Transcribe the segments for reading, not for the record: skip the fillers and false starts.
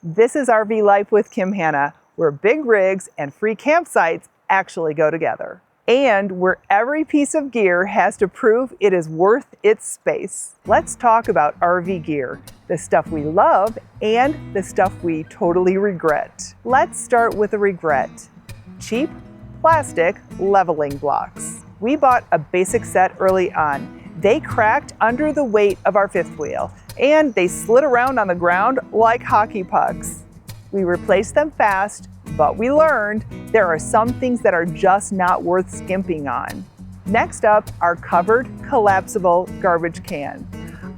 This is RV Life with Kim Hanna, where big rigs and free campsites actually go together. And where every piece of gear has to prove it is worth its space. Let's talk about RV gear, the stuff we love and the stuff we totally regret. Let's start with a regret. Cheap, plastic leveling blocks. We bought a basic set early on. They cracked under the weight of our fifth wheel, and they slid around on the ground like hockey pucks. We replaced them fast, but we learned there are some things that are just not worth skimping on. Next up, our covered collapsible garbage can.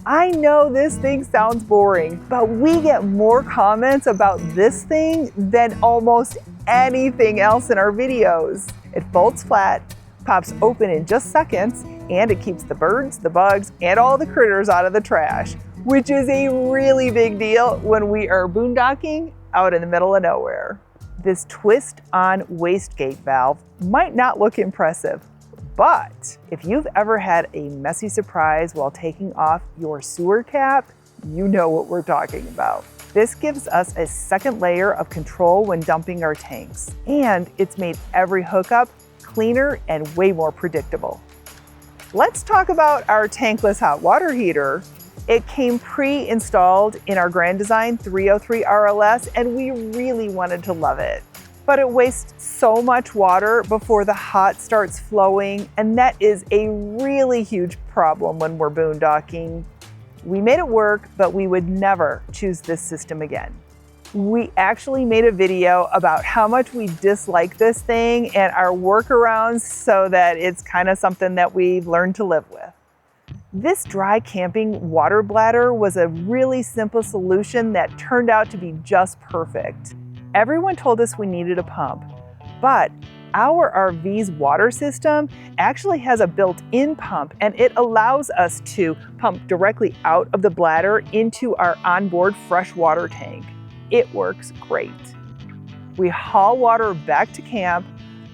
I know this thing sounds boring, but we get more comments about this thing than almost anything else in our videos. It folds flat, pops open in just seconds, and it keeps the birds, the bugs, and all the critters out of the trash, which is a really big deal when we are boondocking out in the middle of nowhere. This twist-on wastegate valve might not look impressive, but if you've ever had a messy surprise while taking off your sewer cap, you know what we're talking about. This gives us a second layer of control when dumping our tanks, and it's made every hookup cleaner and way more predictable. Let's talk about our tankless hot water heater. It came pre-installed in our Grand Design 303 RLS, and we really wanted to love it. But it wastes so much water before the hot starts flowing, and that is a really huge problem when we're boondocking. We made it work, but we would never choose this system again. We actually made a video about how much we dislike this thing and our workarounds so that it's kind of something that we've learned to live with. This dry camping water bladder was a really simple solution that turned out to be just perfect. Everyone told us we needed a pump, but our RV's water system actually has a built-in pump, and it allows us to pump directly out of the bladder into our onboard freshwater tank. It works great. We haul water back to camp,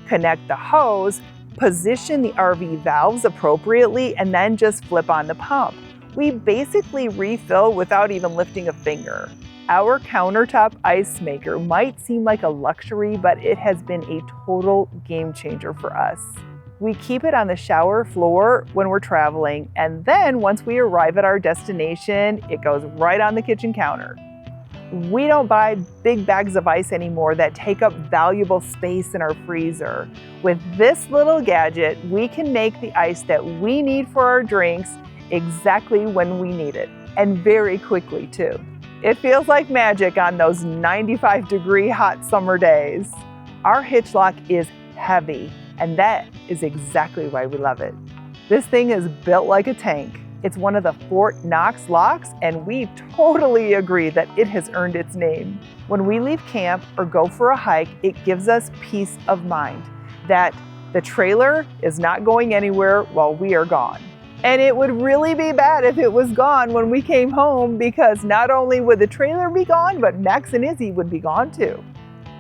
connect the hose, position the RV valves appropriately, and then just flip on the pump. We basically refill without even lifting a finger. Our Countertop Ice Maker might seem like a luxury, but it has been a total game changer for us. We keep it on the shower floor when we're traveling, and then once we arrive at our destination, it goes right on the kitchen counter. We don't buy big bags of ice anymore that take up valuable space in our freezer. With this little gadget, we can make the ice that we need for our drinks exactly when we need it, and very quickly too. It feels like magic on those 95-degree hot summer days. Our hitch lock is heavy, and that is exactly why we love it. This thing is built like a tank. It's one of the Fort Knox locks, and we totally agree that it has earned its name. When we leave camp or go for a hike, it gives us peace of mind that the trailer is not going anywhere while we are gone. And it would really be bad if it was gone when we came home, because not only would the trailer be gone, but Max and Izzy would be gone too.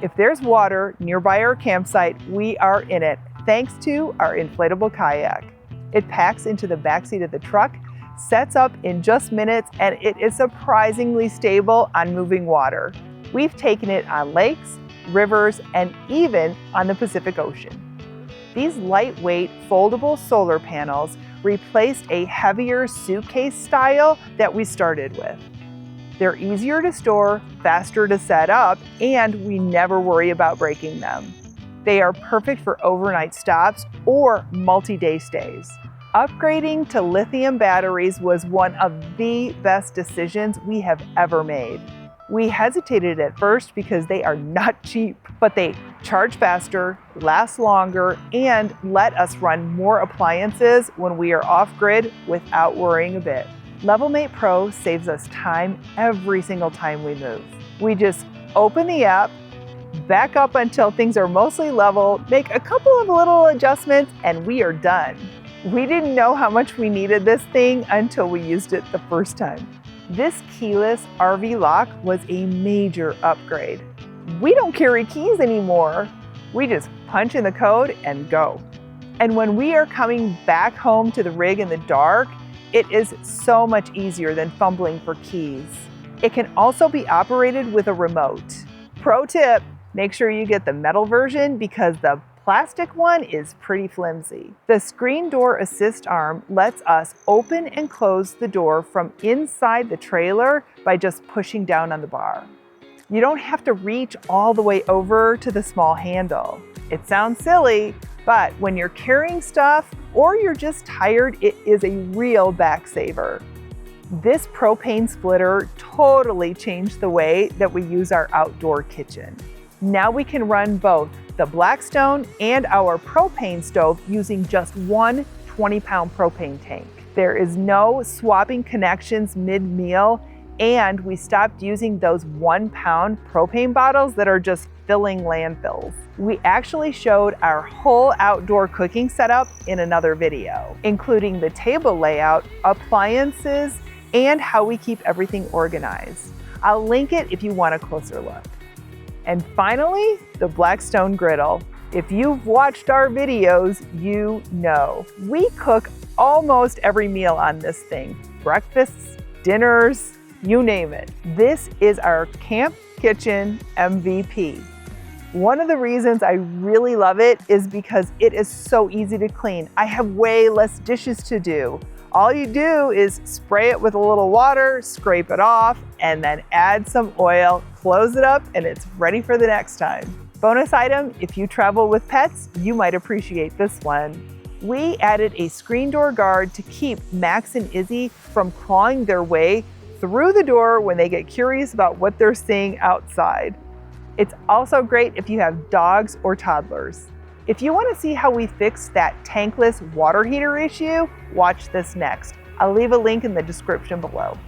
If there's water nearby our campsite, we are in it, thanks to our inflatable kayak. It packs into the backseat of the truck, sets up in just minutes, and it is surprisingly stable on moving water. We've taken it on lakes, rivers, and even on the Pacific Ocean. These lightweight foldable solar panels replaced a heavier suitcase style that we started with. They're easier to store, faster to set up, and we never worry about breaking them. They are perfect for overnight stops or multi-day stays. Upgrading to lithium batteries was one of the best decisions we have ever made. We hesitated at first because they are not cheap, but they charge faster, last longer, and let us run more appliances when we are off-grid without worrying a bit. LevelMatePRO saves us time every single time we move. We just open the app, back up until things are mostly level, make a couple of little adjustments, and we are done. We didn't know how much we needed this thing until we used it the first time. This keyless RV lock was a major upgrade. We don't carry keys anymore. We just punch in the code and go. And when we are coming back home to the rig in the dark, it is so much easier than fumbling for keys. It can also be operated with a remote. Pro tip, make sure you get the metal version because the plastic one is pretty flimsy. The screen door assist arm lets us open and close the door from inside the trailer by just pushing down on the bar. You don't have to reach all the way over to the small handle. It sounds silly, but when you're carrying stuff or you're just tired, it is a real back saver. This propane splitter totally changed the way that we use our outdoor kitchen. Now we can run both the Blackstone and our propane stove using just one 20-pound propane tank. There is no swapping connections mid-meal, and we stopped using those 1-pound propane bottles that are just filling landfills. We actually showed our whole outdoor cooking setup in another video, including the table layout, appliances, and how we keep everything organized. I'll link it if you want a closer look. And finally, the Blackstone Griddle. If you've watched our videos, you know. We cook almost every meal on this thing. Breakfasts, dinners, you name it. This is our camp kitchen MVP. One of the reasons I really love it is because it is so easy to clean. I have way less dishes to do. All you do is spray it with a little water, scrape it off, and then add some oil, close it up, and it's ready for the next time. Bonus item, if you travel with pets, you might appreciate this one. We added a screen door guard to keep Max and Izzy from clawing their way through the door when they get curious about what they're seeing outside. It's also great if you have dogs or toddlers. If you want to see how we fixed that tankless water heater issue, watch this next. I'll leave a link in the description below.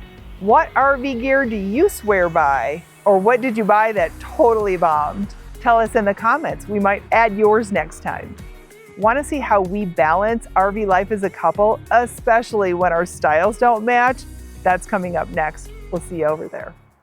What RV gear do you swear by? Or what did you buy that totally bombed? Tell us in the comments. We might add yours next time. Want to see how we balance RV life as a couple, especially when our styles don't match? That's coming up next. We'll see you over there.